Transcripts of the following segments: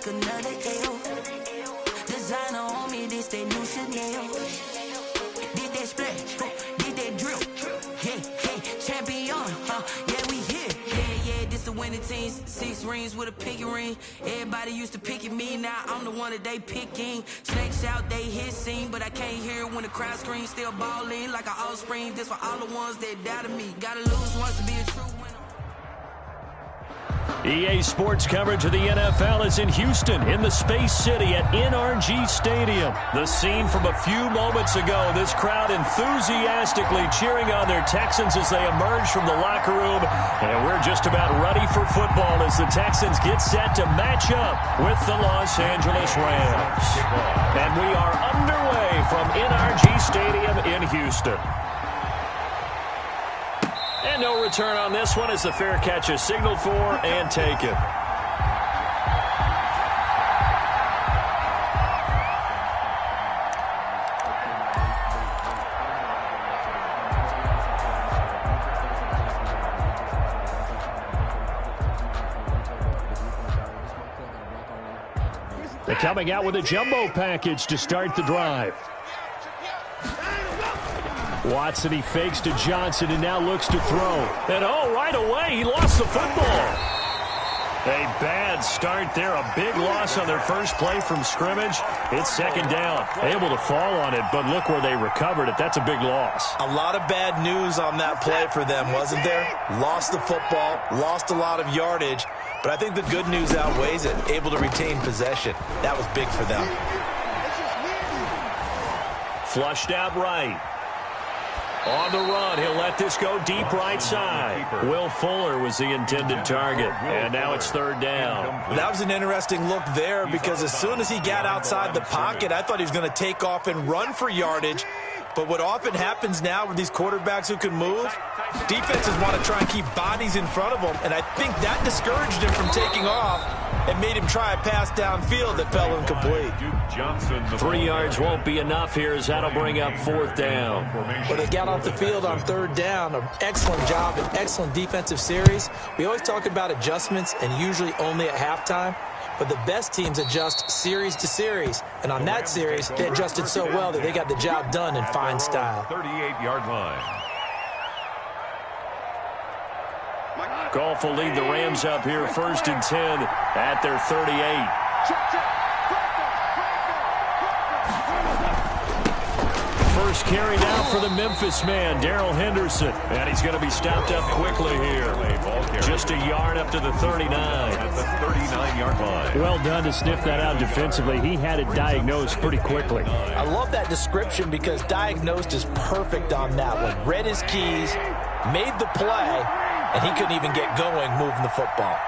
take another L. Designer on me, this that new Chanel. Did that splash, did that drip. Yeah, champion, yeah, we here. Yeah, this the winning team. 6 rings with a pinky ring. Everybody used to pick at me, now I'm the one that they picking. Snakes out, they hit scene, but I can't hear it when the crowd screams. Still ballin' like an offspring. This for all the ones that doubted me. Gotta lose once to be a true winner. EA Sports coverage of the NFL is in Houston, in the Space City at NRG Stadium. The scene from a few moments ago, this crowd enthusiastically cheering on their Texans as they emerge from the locker room. And we're just about ready for football as the Texans get set to match up with the Los Angeles Rams. And we are underway from NRG Stadium in Houston. And no return on this one as the fair catch is signaled for and taken. They're coming out with a jumbo package to start the drive. Watson, he fakes to Johnson and now looks to throw. And right away, he lost the football. A bad start there. A big loss on their first play from scrimmage. It's second down. Able to fall on it, but look where they recovered it. That's a big loss. A lot of bad news on that play for them, wasn't there? Lost the football, lost a lot of yardage, but I think the good news outweighs it. Able to retain possession. That was big for them. Flushed out right. On the run, he'll let this go deep right side. Will Fuller was the intended target, and now it's third down. That was an interesting look there because as soon as he got outside the pocket, I thought he was going to take off and run for yardage. But what often happens now with these quarterbacks who can move, defenses want to try and keep bodies in front of them, and I think that discouraged him from taking off and made him try a pass downfield that fell incomplete. 3 yards won't be enough here as that'll bring up fourth down. Well, they got off the field on third down. An excellent job, an excellent defensive series. We always talk about adjustments and usually only at halftime. But the best teams adjust series to series. And on that series, they adjusted so well that they got the job done in fine style. 38-yard line. Goff will lead the Rams up here first and 10 at their 38. First carry now for the Memphis man, Darrell Henderson. And he's going to be stopped up quickly here. Just a yard up to the 39. At the 39-yard line. Well done to sniff that out defensively. He had it diagnosed pretty quickly. I love that description because diagnosed is perfect on that one. Read his keys, made the play, and he couldn't even get going moving the football.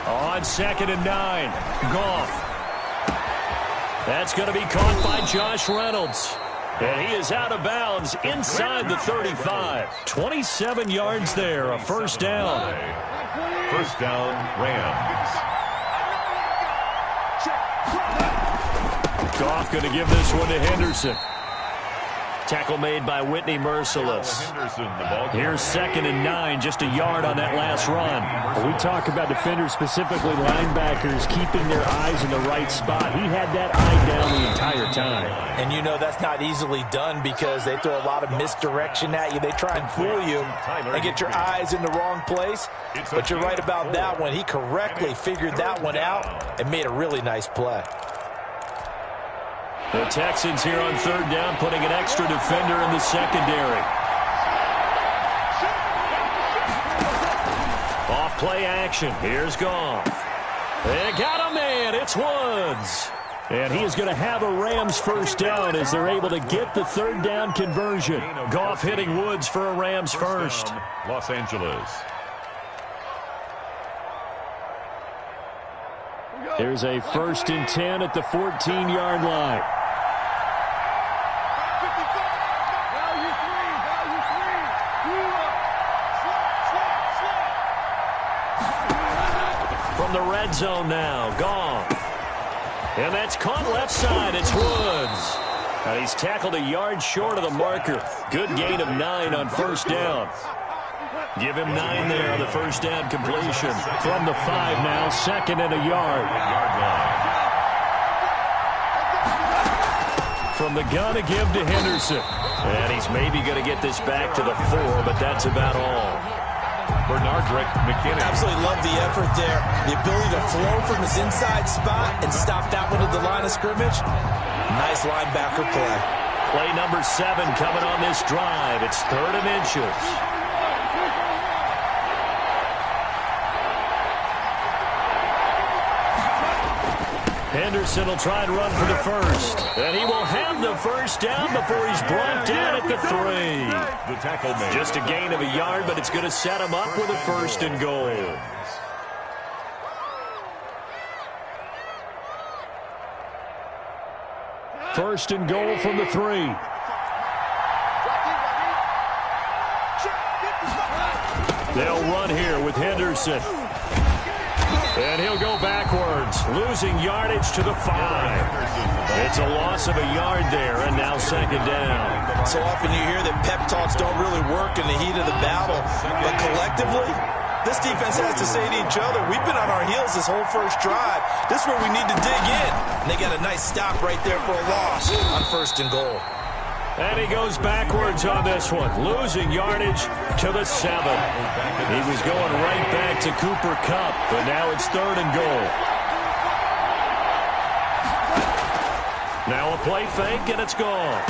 On 2nd and 9, Goff. That's going to be caught by Josh Reynolds. And he is out of bounds inside the 35. 27 yards there, a first down. First down, Rams. Goff going to give this one to Henderson. Tackle made by Whitney Merciless. Here's 2nd and 9, just a yard on that last run. We talk about defenders, specifically linebackers, keeping their eyes in the right spot. He had that eye down the entire time. And you know that's not easily done because they throw a lot of misdirection at you. They try and fool you and get your eyes in the wrong place. But you're right about that one. He correctly figured that one out and made a really nice play. The Texans here on third down, putting an extra defender in the secondary. Off play action. Here's Goff. They got a man. It's Woods. And he is going to have a Rams first down as they're able to get the third down conversion. Goff hitting Woods for a Rams first. Down, Los Angeles. There's a 1st and 10 at the 14-yard line. From the red zone now, Goff. And that's caught left side. It's Woods. He's tackled a yard short of the marker. Good gain of 9 on first down. Give him 9 there on the first down completion. From the 5 now, 2nd and a yard. From the gun, a give to Henderson. And he's maybe going to get this back to the 4, but that's about all. Bernardrick McKinnon. Absolutely love the effort there. The ability to flow from his inside spot and stop that one at the line of scrimmage. Nice linebacker play. Play number 7 coming on this drive. It's 3rd and inches. Henderson will try and run for the first. And he will have the first down before he's brought down at the 3. The tackle made. Just a gain of a yard, but it's going to set him up with a 1st and goal. 1st and goal from the 3. They'll run here with Henderson. And he'll go backwards, losing yardage to the 5. It's a loss of a yard there, and now 2nd down. So often you hear that pep talks don't really work in the heat of the battle, but collectively, this defense has to say to each other, we've been on our heels this whole first drive. This is where we need to dig in. And they got a nice stop right there for a loss on 1st and goal. And he goes backwards on this one, losing yardage to the 7. He was going right back to Cooper Kupp, but now it's 3rd and goal. Now a play fake, and it's gone.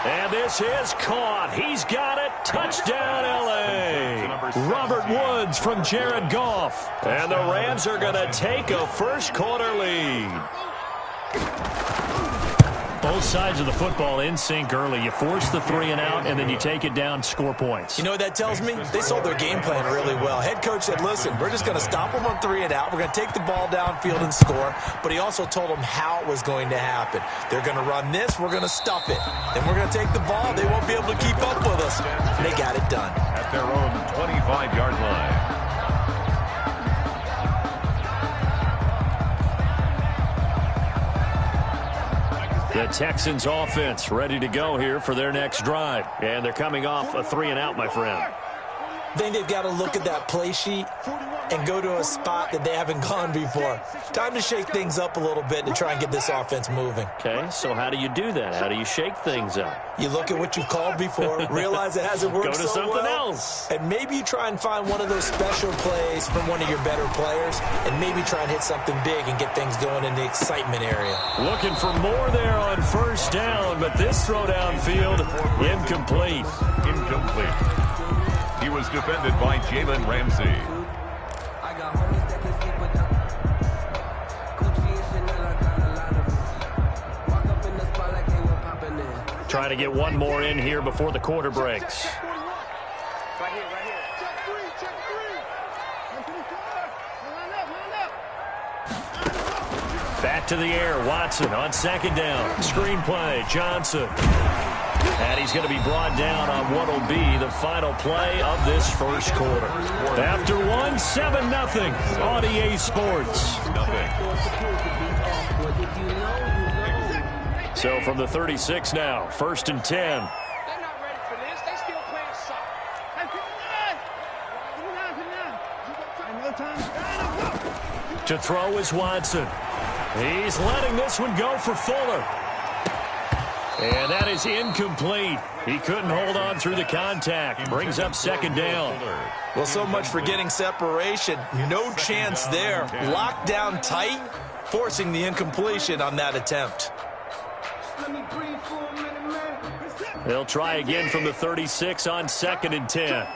And this is caught. He's got it. Touchdown, L.A. Robert Woods from Jared Goff. And the Rams are going to take a first-quarter lead. Both sides of the football in sync early. You force the 3 and out, and then you take it down, score points. You know what that tells me? They sold their game plan really well. Head coach said, listen, we're just going to stop them on 3 and out. We're going to take the ball downfield and score. But he also told them how it was going to happen. They're going to run this. We're going to stuff it. Then we're going to take the ball. They won't be able to keep up with us. And they got it done. At their own 25-yard line. The Texans offense ready to go here for their next drive. And they're coming off a 3 and out, my friend. I think they've got to look at that play sheet and go to a spot that they haven't gone before. Time to shake things up a little bit to try and get this offense moving. Okay, so how do you do that? How do you shake things up? You look at what you called before, realize it hasn't worked so well. Go to something else. And maybe you try and find one of those special plays from one of your better players, and maybe try and hit something big and get things going in the excitement area. Looking for more there on 1st down, but this throw downfield, incomplete. Incomplete. He was defended by Jalen Ramsey. Trying to get one more in here before the quarter breaks. Back to the air, Watson on 2nd down. Screen play, Johnson. And he's going to be brought down on what will be the final play of this first quarter. After 1, 7-0 on EA Sports. So from the 36 now, 1st and 10. They're not ready for this. They still playing soft. To throw is Watson. He's letting this one go for Fuller. And that is incomplete. He couldn't hold on through the contact. Brings up 2nd down. Well, so much for getting separation. No chance there. Locked down tight, forcing the incompletion on that attempt. They'll try again from the 36 on 2nd and 10.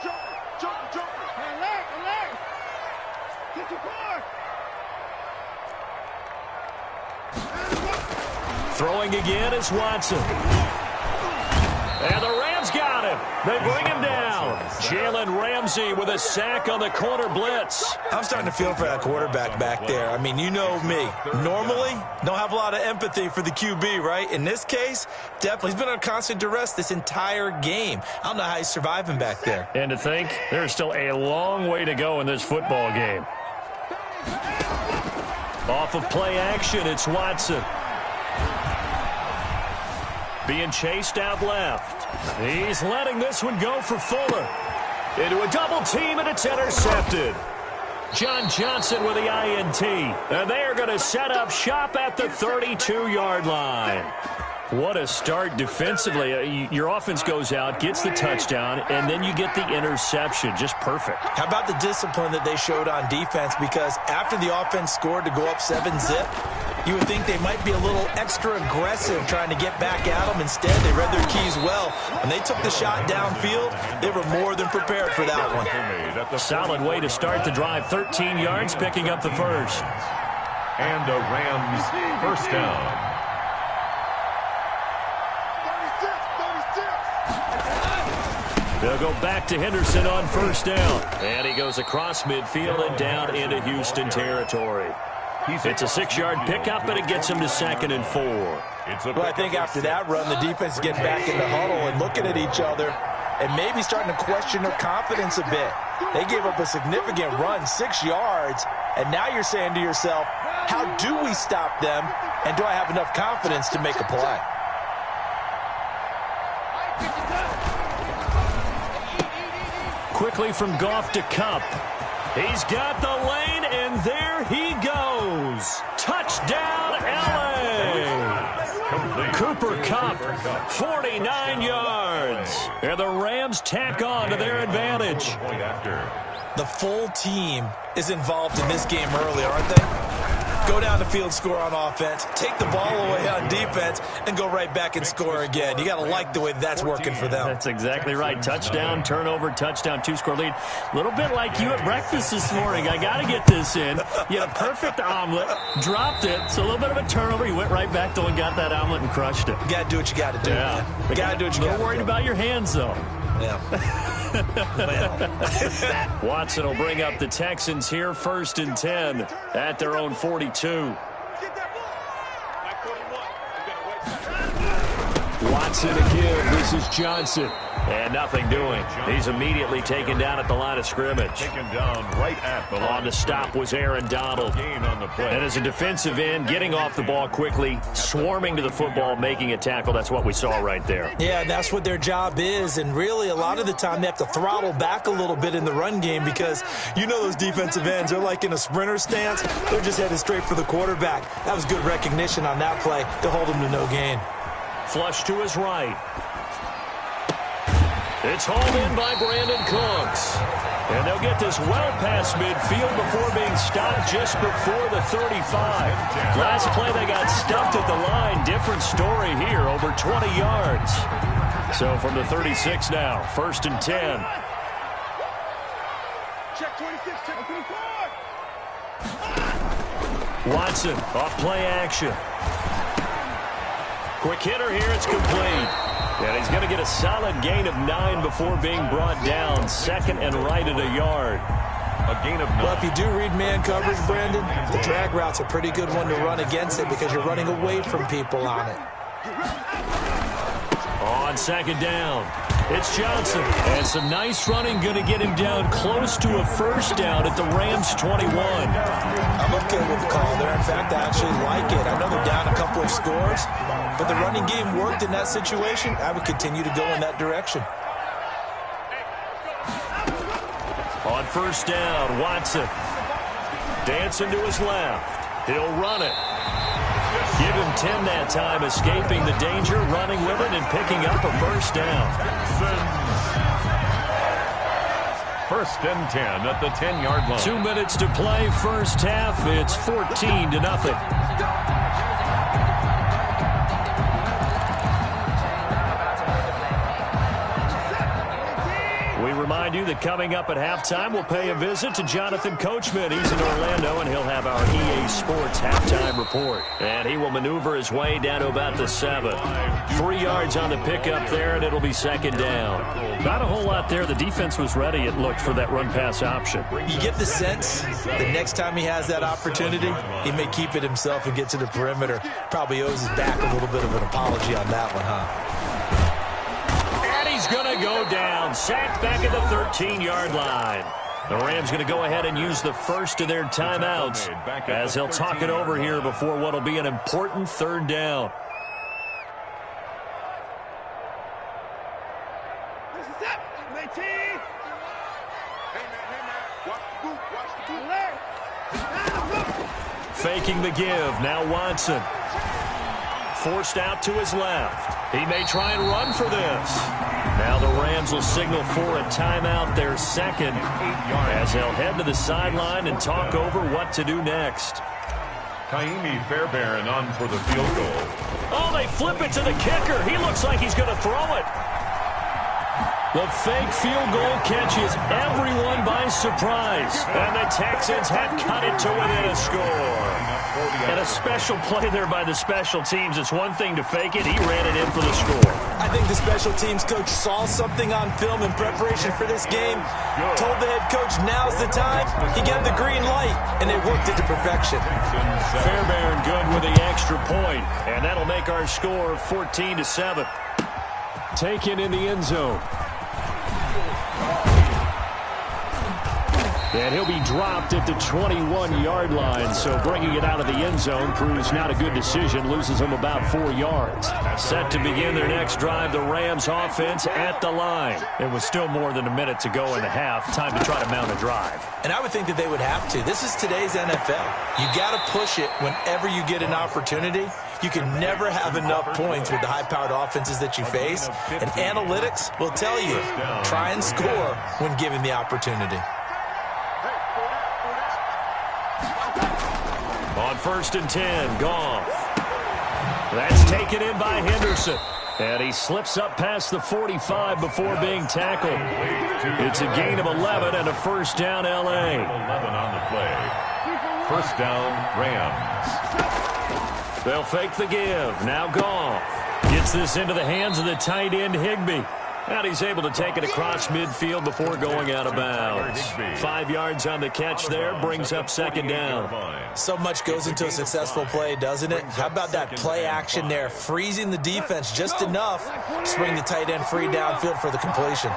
Throwing again is Watson. And the Rams got him. They bring him down. Jalen Ramsey with a sack on the corner blitz. I'm starting to feel for that quarterback back there. I mean, you know me. Normally, don't have a lot of empathy for the QB, right? In this case, definitely he's been on constant duress this entire game. I don't know how he's surviving back there. And to think, there's still a long way to go in this football game. Off of play action, it's Watson. being chased out left. He's letting this one go for Fuller. Into a double team, and it's intercepted. John Johnson with the INT. And they are going to set up shop at the 32-yard line. What a start defensively. Your offense goes out, gets the touchdown, and then you get the interception. Just perfect. How about the discipline that they showed on defense? Because after the offense scored to go up 7-zip, you would think they might be a little extra aggressive trying to get back at them. Instead, they read their keys well. When they took the shot downfield, they were more than prepared for that one. Solid way to start the drive. 13 yards, picking up the first. And a Rams first down. They'll go back to Henderson on first down. And he goes across midfield and down into Houston territory. It's a 6-yard pickup, and it gets him to 2nd and 4. Well, I think after that run, the defense is getting back in the huddle and looking at each other and maybe starting to question their confidence a bit. They gave up a significant run, 6 yards, and now you're saying to yourself, how do we stop them, and do I have enough confidence to make a play? Quickly from Goff to Kupp. He's got the lane, and there he goes. Touchdown, L.A. Cooper Kupp, 49 yards. And the Rams tack on to their advantage. The full team is involved in this game early, aren't they? Go down the field, score on offense, take the ball away on defense, and go right back and score again. You got to like the way that's working for them. That's exactly right. Touchdown, turnover, touchdown, 2-score lead. A little bit like you at breakfast this morning. I got to get this in. You had a perfect omelet, dropped it, so a little bit of a turnover. You went right back, though, and got that omelet and crushed it. You got to do what you got to do, man. You got to do what you got to do. A little worried about your hands, though. Yeah. Watson will bring up the Texans here, 1st and 10 at their own 42. Watson again. This is Johnson. And nothing doing. He's immediately taken down at the line of scrimmage. Taken down right at the line. On the stop was Aaron Donald. And as a defensive end, getting off the ball quickly, swarming to the football, making a tackle. That's what we saw right there. Yeah, that's what their job is. And really, a lot of the time, they have to throttle back a little bit in the run game because you know those defensive ends, they're like in a sprinter stance. They're just headed straight for the quarterback. That was good recognition on that play to hold him to no gain. Flush to his right. It's hauled in by Brandon Cooks. And they'll get this well past midfield before being stopped just before the 35. Last play, they got stuffed at the line. Different story here, over 20 yards. So from the 36 now, 1st and 10. Check 26, check 25. Watson, off play action. Quick hitter here, it's complete. And he's going to get a solid gain of 9 before being brought down. 2nd and right at a yard. A gain of 9. Well, if you do read man coverage, Brandon, the drag route's a pretty good one to run against it because you're running away from people on it. On 2nd down, it's Johnson. And some nice running, going to get him down close to a first down at the Rams 21. I'm okay with the call there. In fact, I actually like it. I know they're down a couple of scores, but the running game worked in that situation. I would continue to go in that direction. On first down, Watson dancing to his left. He'll run it. Give him 10 that time, escaping the danger, running with it, and picking up a first down. 1st and 10 at the 10-yard line. 2 minutes to play, first half. It's 14-0. We remind you that coming up at halftime, we'll pay a visit to Jonathan Coachman. He's in Orlando, and he'll have our EA Sports halftime report. And he will maneuver his way down to about the 7. 3 yards on the pickup there, and it'll be 2nd down. Not a whole lot there. The defense was ready, it looked, for that run-pass option. You get the sense that next time he has that opportunity, he may keep it himself and get to the perimeter. Probably owes his back a little bit of an apology on that one, huh? He's going to go down. Sacked back at the 13-yard line. The Rams going to go ahead and use the first of their timeouts as he'll talk it over here before what will be an important 3rd down. Faking the give. Now Watson. Forced out to his left. He may try and run for this. Now the Rams will signal for a timeout, their second, as they'll head to the sideline and talk over what to do next. Kaimi Fairbairn on for the field goal. Oh, they flip it to the kicker. He looks like he's going to throw it. The fake field goal catches everyone by surprise. And the Texans have cut it to within a score. And a special play there by the special teams. It's one thing to fake it. He ran it in for the score. I think the special teams coach saw something on film in preparation for this game, told the head coach now's the time. He gave the green light, and it worked it to perfection. Fairbairn good with the extra point, and that'll make our score 14-7. Taken in the end zone. And he'll be dropped at the 21-yard line, so bringing it out of the end zone proves not a good decision, loses them about 4 yards. Set to begin their next drive, the Rams offense at the line. It was still more than a minute to go in the half. Time to try to mount a drive. And I would think that they would have to. This is today's NFL. You got to push it whenever you get an opportunity. You can never have enough points with the high-powered offenses that you face. And analytics will tell you, try and score when given the opportunity. On 1st and 10, Goff. That's taken in by Henderson. And he slips up past the 45 before being tackled. It's a gain of 11 and a first down, L.A. 11 on the play. First down, Rams. They'll fake the give. Now Goff gets this into the hands of the tight end, Higbee. And he's able to take it across midfield before going out of bounds. 5 yards on the catch there, brings up second down. So much goes into a successful play, doesn't it? How about that play action there, freezing the defense just enough to bring the tight end free downfield for the completion.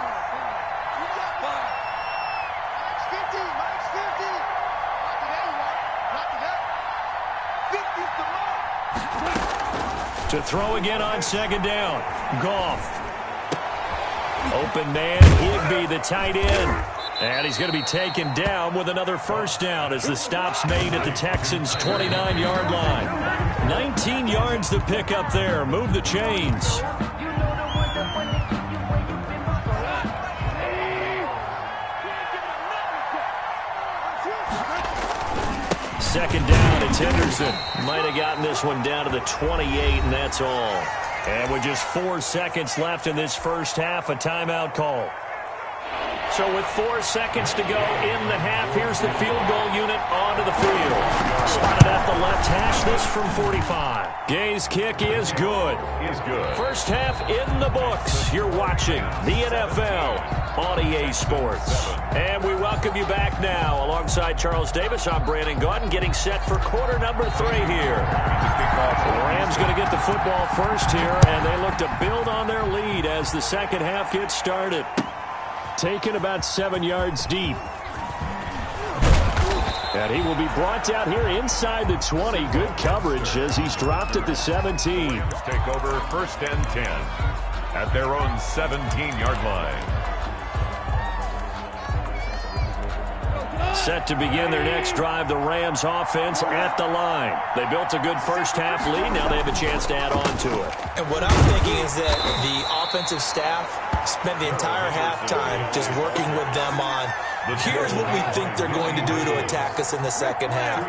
To throw again on second down. Goff. Open man, Higbee, the tight end. And he's going to be taken down with another first down as the stop's made at the Texans' 29-yard line. 19 yards to pick up there. Move the chains. Second down, it's Henderson. Might have gotten this one down to the 28, and that's all. And with just 4 seconds left in this first half, a timeout call. So with 4 seconds to go in the half, here's the field goal unit onto the field. Spotted at the left hash, this from 45. Gay's kick is good. First half in the books. You're watching the NFL on EA Sports. And we welcome you back now. Alongside Charles Davis, I'm Brandon Gaudin, getting set for quarter number 3 here. The Rams going to get the football first here, and they look to build on their lead as the second half gets started. Taken about 7 yards deep. And he will be brought down here inside the 20. Good coverage as he's dropped at the 17. Take over 1st and 10 at their own 17-yard line. Set to begin their next drive, the Rams offense at the line. They built a good first half lead. Now they have a chance to add on to it. And what I'm thinking is that the offensive staff spent the entire halftime just working with them on, here's what we think they're going to do to attack us in the second half.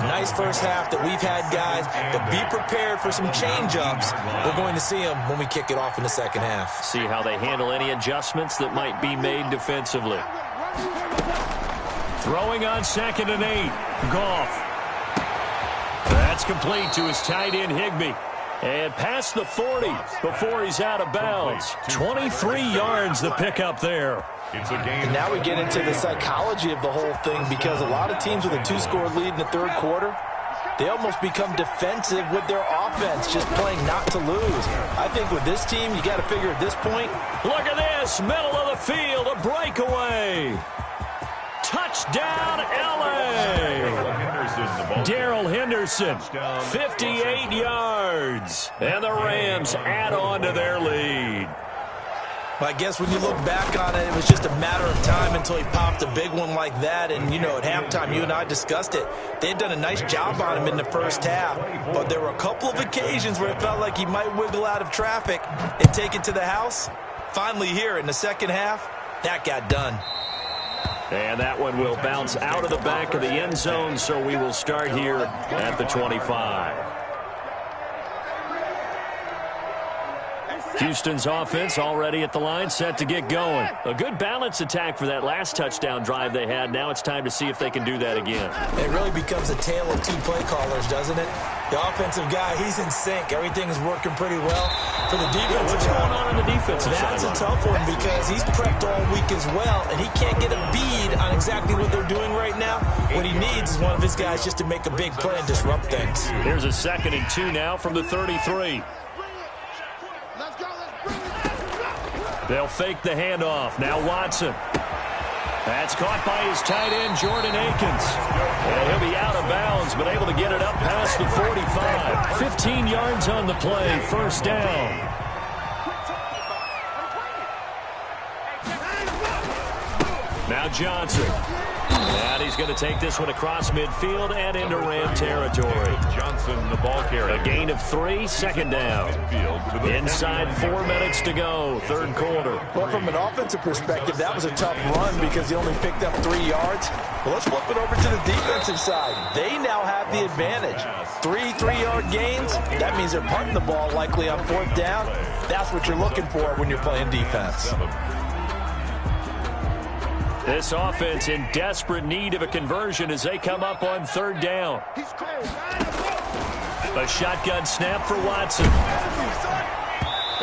Nice first half that we've had, guys, but be prepared for some change-ups. We're going to see them when we kick it off in the second half. See how they handle any adjustments that might be made defensively. Throwing on 2nd and 8. Goff. That's complete to his tight end, Higbee. And past the 40 before he's out of bounds. 23 yards the pickup there. It's a game. And now we get into the psychology of the whole thing, because a lot of teams with a 2-score lead in the third quarter, they almost become defensive with their offense, just playing not to lose. I think with this team, you got to figure at this point. Look at this, middle of the field, a breakaway. Touchdown, L.A. Darrell Henderson, 58 yards. And the Rams add on to their lead. Well, I guess when you look back on it, it was just a matter of time until he popped a big one like that. And, you know, at halftime, you and I discussed it. They had done a nice job on him in the first half. But there were a couple of occasions where it felt like he might wiggle out of traffic and take it to the house. Finally here in the second half, that got done. And that one will bounce out of the back of the end zone, so we will start here at the 25. Houston's offense already at the line, set to get going. A good balance attack for that last touchdown drive they had. Now it's time to see if they can do that again. It really becomes a tale of two play callers, doesn't it? The offensive guy, he's in sync. Everything's working pretty well. For the defensive What's going on the defensive side? That's a tough one because he's prepped all week as well, and he can't get a bead on exactly what they're doing right now. What he needs is one of his guys just to make a big play and disrupt things. Here's a 2nd and 2 now from the 33. They'll fake the handoff. Now Watson. That's caught by his tight end, Jordan Akins. And he'll be out of bounds, but able to get it up past the 45. 15 yards on the play, first down. Now Johnson. And he's going to take this one across midfield and into Ram territory. Johnson, the ball carrier. A gain of 3, second down. Inside 4 minutes to go, third quarter. Well, from an offensive perspective, that was a tough run because he only picked up 3 yards. Well, let's flip it over to the defensive side. They now have the advantage. 3 3-yard gains. That means they're punting the ball likely on 4th down. That's what you're looking for when you're playing defense. This offense in desperate need of a conversion as they come up on 3rd down. A shotgun snap for Watson.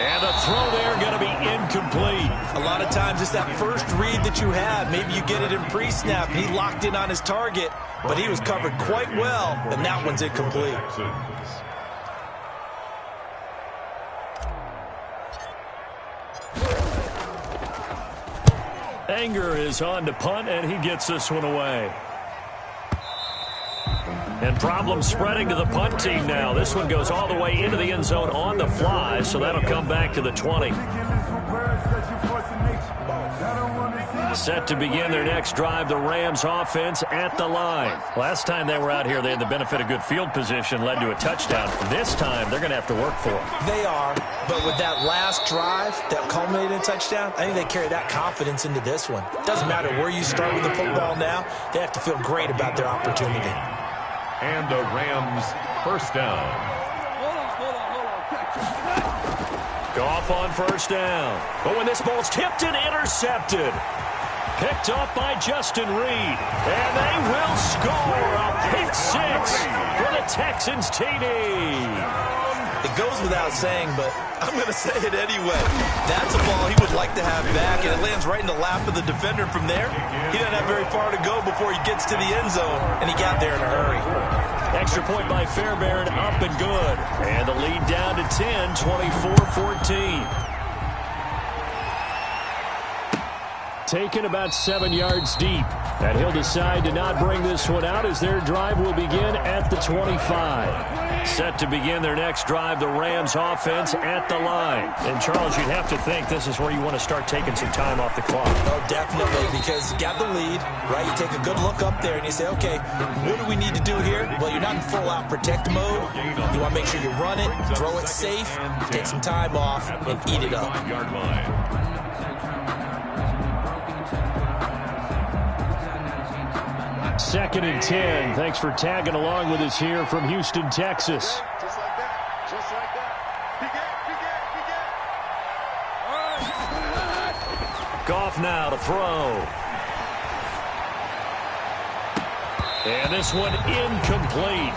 And the throw there going to be incomplete. A lot of times it's that first read that you have. Maybe you get it in pre-snap. He locked in on his target, but he was covered quite well, and that one's incomplete. Anger is on to punt, and he gets this one away. And problems spreading to the punt team now. This one goes all the way into the end zone on the fly, so that'll come back to the 20. Set to begin their next drive, the Rams offense at the line. Last time they were out here, they had the benefit of good field position, led to a touchdown. This time, they're going to have to work for it. They are, but with that last drive that culminated in a touchdown, I think they carry that confidence into this one. Doesn't matter where you start with the football now, they have to feel great about their opportunity. And the Rams first down. Goff on first down. But when this ball's tipped and intercepted. Picked up by Justin Reed. And they will score a pick 6 for the Texans TD. It goes without saying, but I'm going to say it anyway. That's a ball he would like to have back, and it lands right in the lap of the defender from there. He doesn't have very far to go before he gets to the end zone, and he got there in a hurry. Extra point by Fairbairn, up and good. And the lead down to 10, 24-14. Taken about 7 yards deep. And he'll decide to not bring this one out as their drive will begin at the 25. Set to begin their next drive, the Rams offense at the line. And, Charles, you'd have to think this is where you want to start taking some time off the clock. Oh, definitely, because you got the lead, right? You take a good look up there and you say, okay, what do we need to do here? Well, you're not in full-out protect mode. You want to make sure you run it, throw it safe, take some time off, and eat it up. Second and 10. Thanks for tagging along with us here from Houston, Texas. Just like that. Just like that. Goff now to throw. And this one incomplete.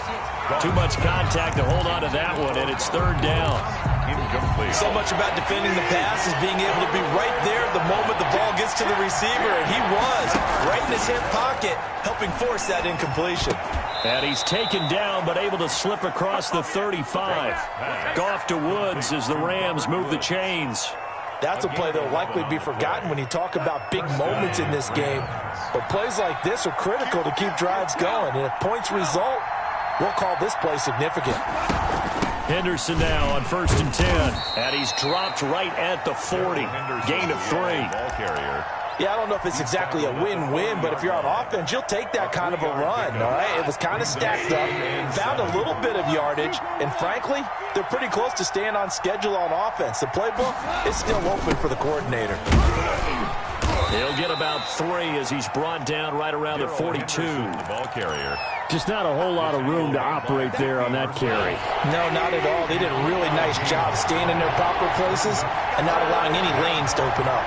Too much contact to hold on to that one, and it's 3rd down. Incomplete. So much about defending the pass is being able to be right there the moment the ball gets to the receiver, and he was right in his hip pocket, helping force that incompletion. And he's taken down, but able to slip across the 35. Goff to Woods as the Rams move the chains. That's a play that will likely be forgotten when you talk about big moments in this game. But plays like this are critical to keep drives going, and if points result, we'll call this play significant. Henderson now on 1st and 10. And he's dropped right at the 40. Gain of 3. Ball carrier. Yeah, I don't know if it's exactly a win-win, but if you're on offense, you'll take that kind of a run, all right? It was kind of stacked up, found a little bit of yardage, and frankly, they're pretty close to staying on schedule on offense. The playbook is still open for the coordinator. He'll get about 3 as he's brought down right around the 42. The ball carrier. Just not a whole lot of room to operate there on that carry. No, not at all. They did a really nice job staying in their proper places and not allowing any lanes to open up.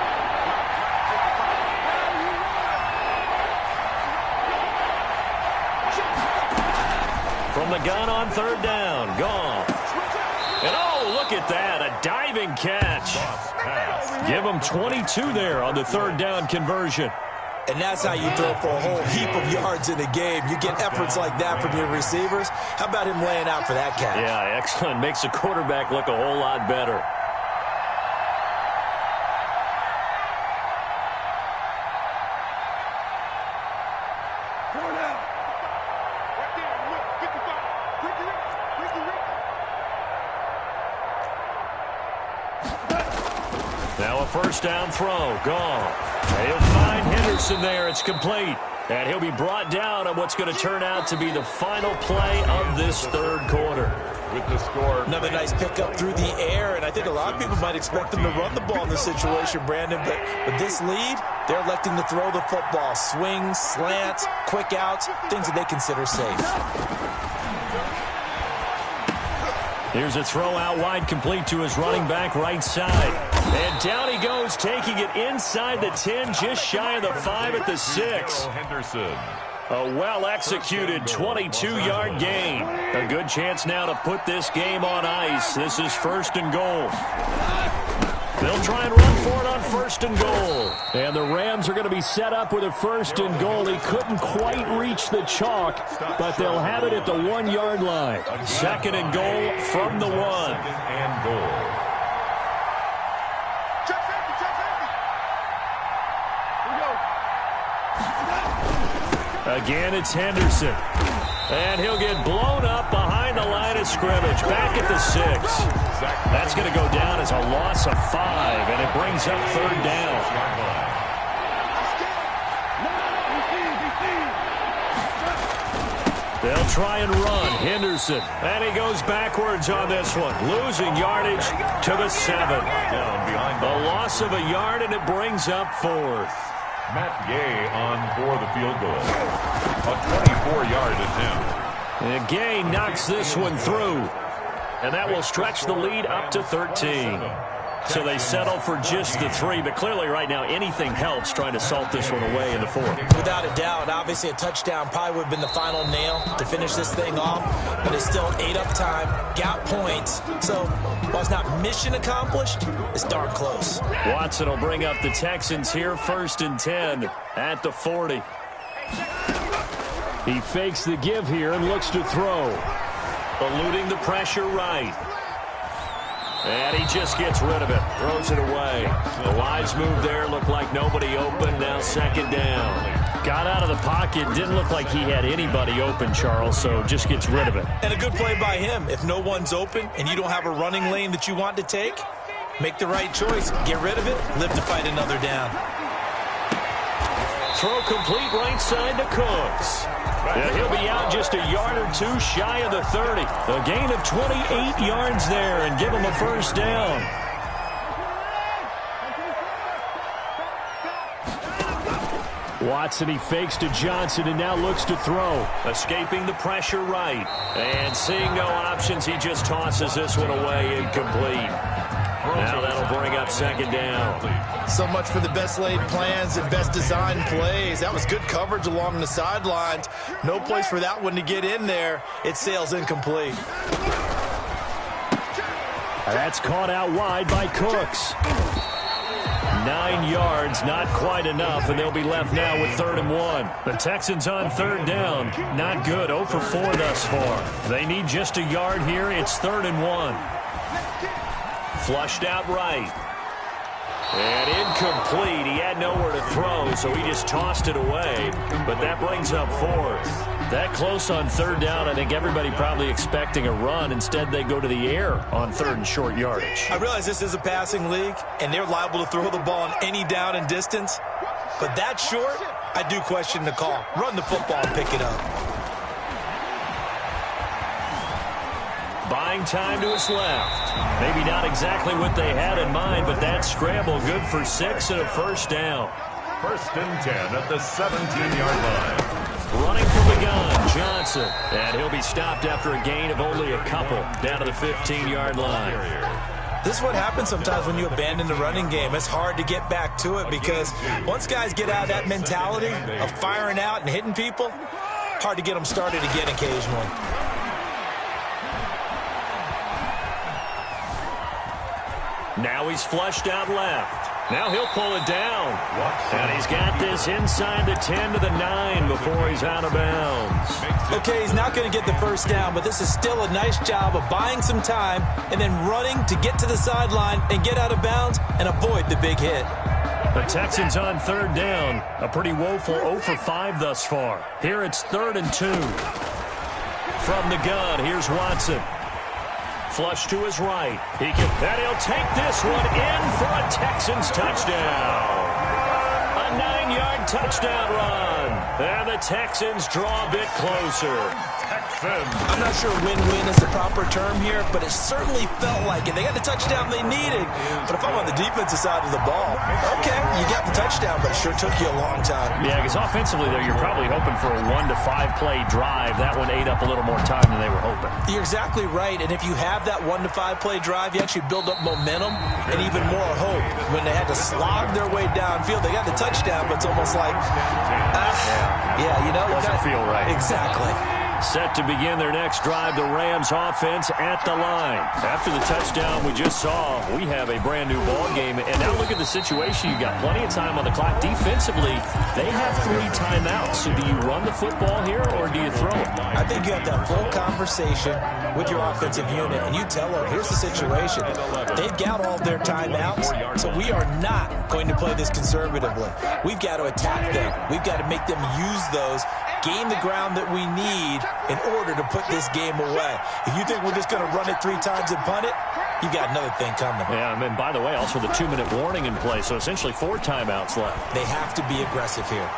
From the gun on 3rd down. Gone. And oh, look at that. A diving catch. Give him 22 there on the 3rd down conversion. And that's how you throw for a whole heap of yards in a game. You get efforts like that from your receivers. How about him laying out for that catch? Yeah, excellent. Makes the quarterback look a whole lot better. Now a 1st down throw. Gone. He'll find Henderson there. It's complete. And he'll be brought down on what's going to turn out to be the final play of this 3rd quarter. With the score. Another nice pickup through the air, and I think a lot of people might expect them to run the ball in this situation, Brandon, but with this lead, they're electing to throw the football. Swings, slants, quick outs, things that they consider safe. Here's a throw out wide, complete to his running back right side. And down he goes, taking it inside the 10, just shy of the 5 at the 6. Henderson. A well-executed 22-yard gain. A good chance now to put this game on ice. This is 1st and goal. They'll try and run for it on 1st and goal. And the Rams are going to be set up with a 1st and goal. He couldn't quite reach the chalk, but they'll have it at the 1-yard line. 2nd and goal from the 1. 2nd and goal. Again, it's Henderson. And he'll get blown up behind the line of scrimmage. Back at the 6. That's going to go down as a loss of 5, and it brings up 3rd down. They'll try and run. Henderson. And he goes backwards on this one. Losing yardage to the 7. Down behind a loss of a yard, and it brings up 4th. Matt Gay on for the field goal. A 24-yard attempt. And Gay knocks this one through. And that will stretch the lead up to 13. So they settle for just the 3. But clearly right now anything helps trying to salt this one away in the 4th. Without a doubt, obviously a touchdown probably would have been the final nail to finish this thing off. But it's still ate up time, got points. So while it's not mission accomplished, it's darn close. Watson will bring up the Texans here, 1st and 10 at the 40. He fakes the give here and looks to throw. Eluding the pressure right. And he just gets rid of it. Throws it away. The wise move there. Looked like nobody open. Now 2nd down. Got out of the pocket. Didn't look like he had anybody open, Charles, so just gets rid of it. And a good play by him. If no one's open and you don't have a running lane that you want to take, make the right choice. Get rid of it. Live to fight another down. Throw complete right side to Cooks. And he'll be out just a yard or 2 shy of the 30. A gain of 28 yards there and give him a 1st down. Watson, he fakes to Johnson and now looks to throw. Escaping the pressure right. And seeing no options, he just tosses this one away incomplete. Now that'll bring up 2nd down. So much for the best laid plans and best designed plays. That was good coverage along the sidelines. No place for that one to get in there. It sails incomplete. That's caught out wide by Cooks. 9 yards, not quite enough, and they'll be left now with 3rd and 1. The Texans on 3rd down. Not good, 0 for 4 thus far. They need just a yard here. It's 3rd and 1. Flushed out right. And incomplete. He had nowhere to throw, so he just tossed it away. But that brings up fourth. That close on third down, I think everybody probably expecting a run. Instead, they go to the air on third and short yardage. I realize this is a passing league, and they're liable to throw the ball on any down and distance. But that short, I do question the call. Run the football and pick it up. Buying time to his left. Maybe not exactly what they had in mind, but that scramble good for 6 and a first down. 1st and 10 at the 17-yard line. Running from the gun, Johnson. And he'll be stopped after a gain of only a couple down to the 15-yard line. This is what happens sometimes when you abandon the running game. It's hard to get back to it because once guys get out of that mentality of firing out and hitting people, hard to get them started again occasionally. Now he's flushed out left. Now he'll pull it down. And he's got this inside the 10 to the 9 before he's out of bounds. Okay, he's not going to get the first down, but this is still a nice job of buying some time and then running to get to the sideline and get out of bounds and avoid the big hit. The Texans on third down. A pretty woeful 0 for 5 thus far. Here it's 3rd and 2. From the gun, here's Watson. Flush to his right. And he'll take this one in for a Texans touchdown. A 9-yard touchdown run. And the Texans draw a bit closer. I'm not sure win-win is the proper term here, but it certainly felt like it. They got the touchdown they needed. But if I'm on the defensive side of the ball, okay, you got the touchdown, but it sure took you a long time. Yeah, because offensively there, you're probably hoping for a 1 to 5 play drive. That one ate up a little more time than they were hoping. You're exactly right, and if you have that 1 to 5 play drive, you actually build up momentum and even more hope. When they had to slog their way downfield, they got the touchdown, but it's almost like, yeah, you know, doesn't feel right. Exactly. Set to begin their next drive, the Rams offense at the line. After the touchdown we just saw, we have a brand new ball game. And now look at the situation. You've got plenty of time on the clock. Defensively, they have 3 timeouts. So do you run the football here or do you throw it? I think you have that full conversation with your offensive unit, and you tell them, here's the situation. They've got all their timeouts, so we are not going to play this conservatively. We've got to attack them. We've got to make them use those, gain the ground that we need in order to put this game away. If you think we're just going to run it 3 times and punt it, you got another thing coming. Yeah, and by the way, also the 2-minute warning in play, so essentially 4 timeouts left. They have to be aggressive here.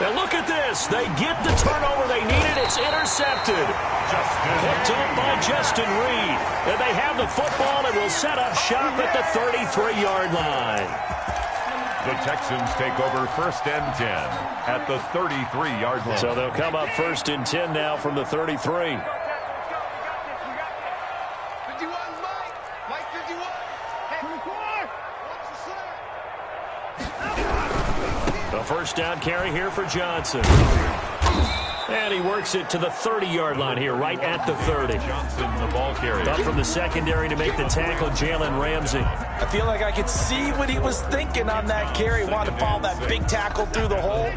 And look at this. They get the turnover they needed. It's intercepted. Picked up by Justin Reed. And they have the football and will set up shop at the 33-yard line. The Texans take over 1st and 10 at the 33-yard line. So they'll come up 1st and 10 now from the 33. A first down carry here for Johnson. And he works it to the 30-yard line here, right at the 30. Johnson, the ball carrier. Up from the secondary to make the tackle, Jalen Ramsey. I feel like I could see what he was thinking on that carry. Wanted to follow that big tackle through the hole.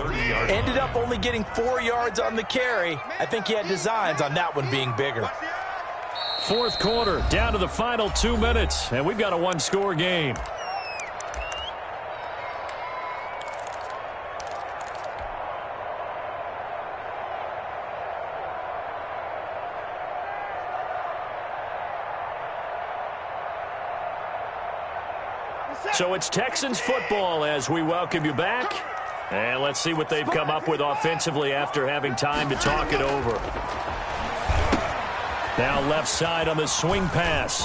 Ended up only getting 4 yards on the carry. I think he had designs on that one being bigger. 4th quarter, down to the final 2 minutes, and we've got a 1-score game. So it's Texans football as we welcome you back. And let's see what they've come up with offensively after having time to talk it over. Now left side on the swing pass.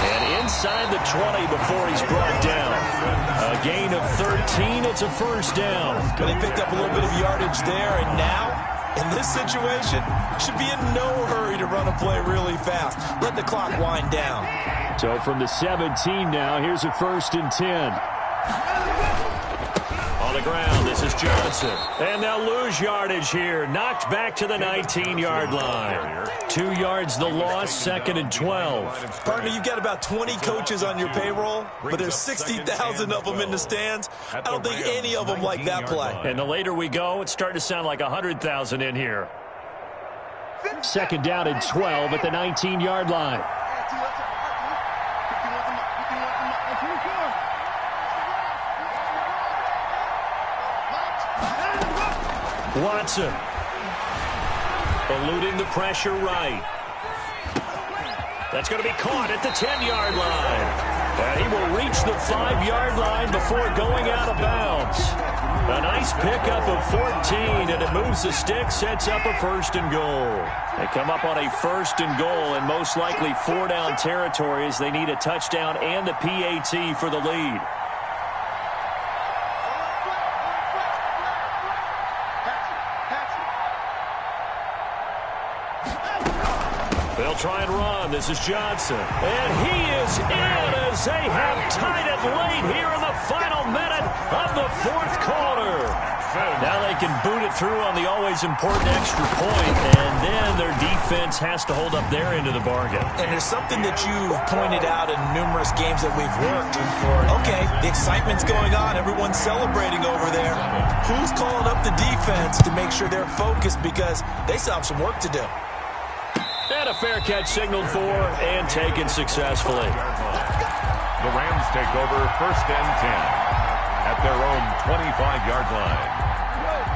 And inside the 20 before he's brought down. A gain of 13. It's a first down. But they picked up a little bit of yardage there, and now, in this situation, should be in no hurry to run a play really fast. Let the clock wind down. So from the 17 now, here's a 1st and 10. On the ground, this is Johnson. And they'll lose yardage here. Knocked back to the 19-yard line. 2 yards the loss, 2nd and 12. Partner, you've got about 20 coaches on your payroll, but there's 60,000 of them in the stands. I don't think any of them like that play. And the later we go, it's starting to sound like 100,000 in here. 2nd down and 12 at the 19-yard line. Watson. Eluding the pressure right. That's going to be caught at the 10-yard line. And he will reach the 5-yard line before going out of bounds. A nice pickup of 14, and it moves the stick, sets up a 1st and goal. They come up on a 1st and goal, and most likely 4-down territory as they need a touchdown and the PAT for the lead. They'll try and run. This is Johnson. And he is in as they have tied it late here in the final minute of the 4th quarter. Now they can boot it through on the always important extra point, and then their defense has to hold up their end of the bargain. And there's something that you've pointed out in numerous games that we've worked. Okay, the excitement's going on. Everyone's celebrating over there. Who's calling up the defense to make sure they're focused because they still have some work to do? And a fair catch signaled for and taken successfully. The Rams take over 1st and 10 at their own 25-yard line.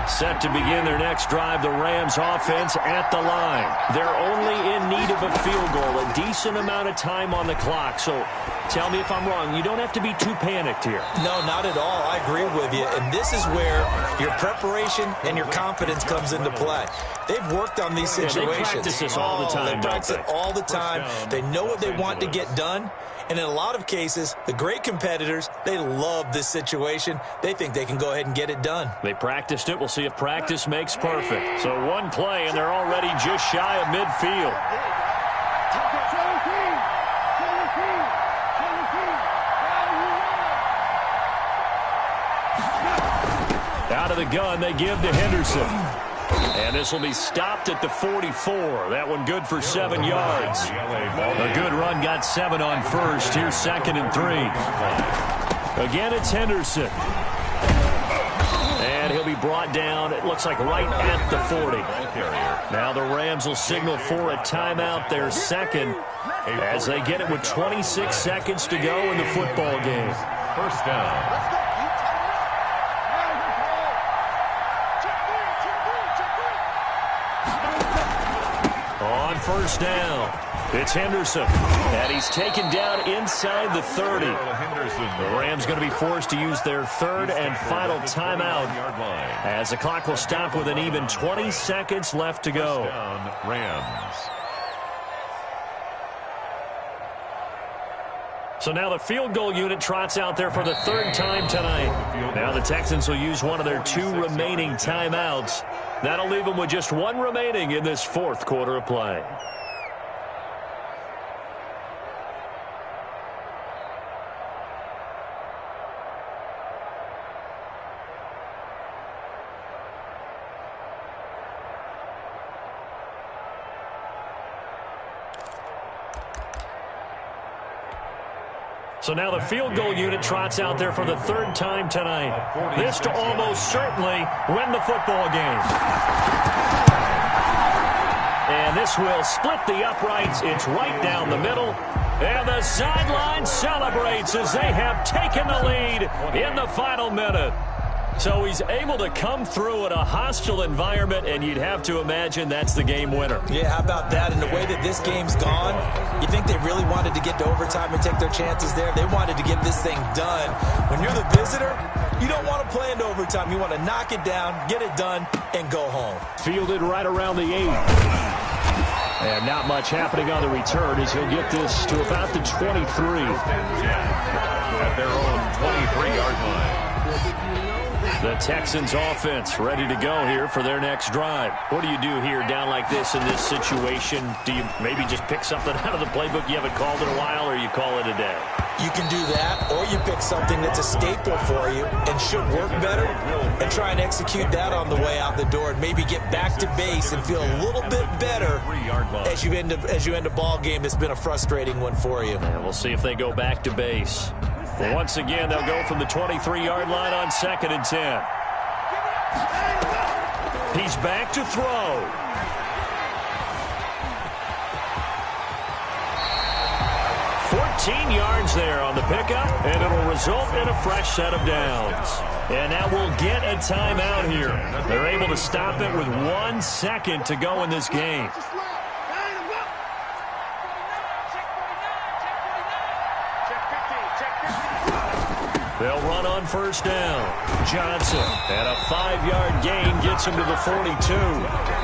Set to begin their next drive, the Rams offense at the line. They're only in need of a field goal, a decent amount of time on the clock. So tell me if I'm wrong. You don't have to be too panicked here. No, not at all. I agree with you. And this is where your preparation and your confidence comes into play. They've worked on these situations. They practice this all the time, They practice it all the time. They know what they want to get done. And in a lot of cases, the great competitors, they love this situation. They think they can go ahead and get it done. They practiced it. We'll see if practice makes perfect. So one play, and they're already just shy of midfield. Out of the gun, they give to Henderson. And this will be stopped at the 44. That one good for 7 yards. A good run got 7 on first. Here's 2nd and 3. Again, it's Henderson. And he'll be brought down, it looks like right at the 40. Now the Rams will signal for a timeout, their second, as they get it with 26 seconds to go in the football game. 1st down. On 1st down, it's Henderson, and he's taken down inside the 30. The Rams going to be forced to use their 3rd and final timeout as the clock will stop with an even 20 seconds left to go. Rams. So now the field goal unit trots out there for the 3rd time tonight. Now the Texans will use one of their 2 remaining timeouts. That'll leave them with just 1 remaining in this 4th quarter of play. So now the field goal unit trots out there for the 3rd time tonight. This to almost certainly win the football game. And this will split the uprights. It's right down the middle. And the sideline celebrates as they have taken the lead in the final minute. So he's able to come through in a hostile environment, and you'd have to imagine that's the game winner. Yeah, how about that? And the way that this game's gone, you think they really wanted to get to overtime and take their chances there? They wanted to get this thing done. When you're the visitor, you don't want to play into overtime. You want to knock it down, get it done, and go home. Fielded right around the 8. And not much happening on the return as he'll get this to about the 23. At their own 23-yard line. The Texans offense ready to go here for their next drive. What do you do here down like this in this situation? Do you maybe just pick something out of the playbook you haven't called in a while, or you call it a day? You can do that, or you pick something that's a staple for you and should work better and try and execute that on the way out the door and maybe get back to base and feel a little bit better as you end a ball game that's been a frustrating one for you. And we'll see if they go back to base. Well, once again, they'll go from the 23-yard line on 2nd and 10. He's back to throw. 17 yards there on the pickup, and it'll result in a fresh set of downs. And now we'll get a timeout here. They're able to stop it with 1 second to go in this game. They'll run on first down. Johnson, and a 5-yard gain gets him to the 42.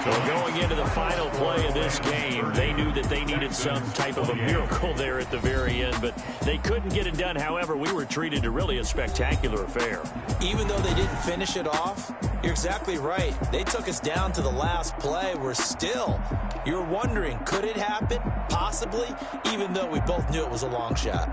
So going into the final play of this game, they knew that they needed some type of a miracle there at the very end, but they couldn't get it done. However, we were treated to really a spectacular affair. Even though they didn't finish it off, you're exactly right. They took us down to the last play. We're still, you're wondering, could it happen? Possibly, even though we both knew it was a long shot.